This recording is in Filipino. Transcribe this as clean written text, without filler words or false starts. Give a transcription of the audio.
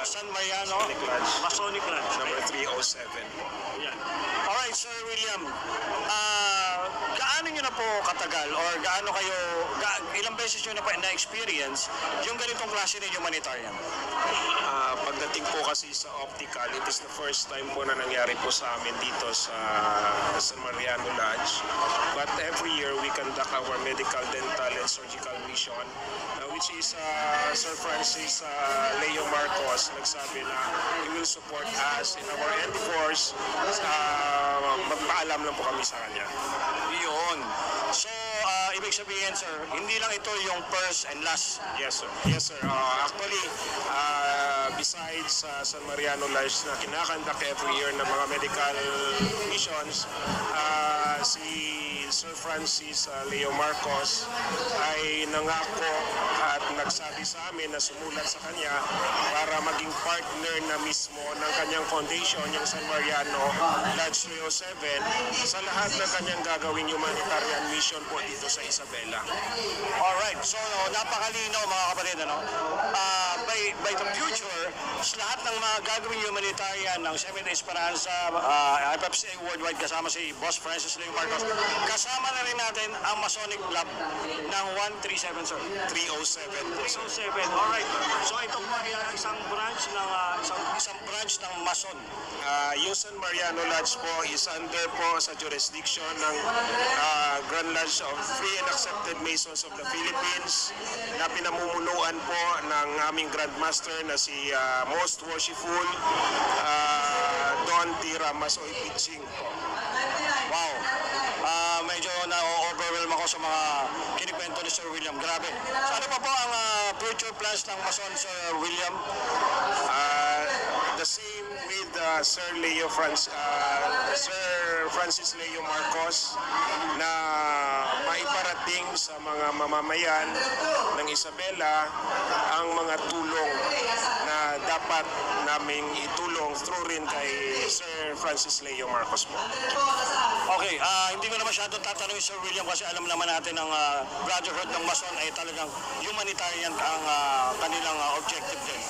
San Mariano Masonic Lodge. Masonic Lodge. Number 307. Yan. Alright, Sir William. Gaano nyo na po katagal or ilang beses nyo na po na-experience yung ganitong klase ng humanitarian? Pagdating po kasi sa optical, it is the first time po na nangyari po sa amin dito sa San Mariano Lodge. But every year we conduct our medical, dental, and surgical mission, which is Sir Francis Leo Marcos nagsabi na he will support us in our endeavors. Magpaalam lang po kami sa kanya. Yun. So, ibig sabihin, sir, hindi lang ito yung first and last. Yes, sir. Yes, sir. Actually, besides San Mariano Lodge na kinakandak every year ng mga medical missions, si Sir Francis Leo Marcos ay nangako at nagsabi sa amin na sumulat sa kanya para maging partner na mismo ng kanyang foundation, yung San Mariano Lodge 307, sa lahat ng kanyang gagawing humanitarian mission po dito sa Isabela. Alright, so napakalinaw mga kapatid, ano? By the future, sa lahat ng mga gagawing humanitarian ng Seventh Esperanza, FFCA Worldwide kasama si Boss Francis Leo Marcos, kasama na rin natin ang Masonic Club ng 137, sir. 307 po, sir. 307, alright. So ito po ay isang branch ng Mason. Yung San Mariano Lodge po is under po sa jurisdiction ng Grand Lodge of Free and Accepted Masons of the Philippines na pinamumunuan po ng aming Grandmaster na si Most Worshipful Don T. Ramasoy Piching po. Wow. Medyo na-overwhelm ako sa mga kinikwento ni Sir William. Grabe. So ano pa po ang future plans ng Mason, Sir William? The same with Sir Francis Leo Marcos na maiparating sa mga mamamayan ng Isabela ang mga tulong na dapat naming itulong through rin kay Sir Francis Leo Marcos po. Okay, hindi ko na masyadong tatanungin, Sir William, kasi alam naman natin ang Brotherhood ng Mason ay talagang humanitarian ang kanilang objective din.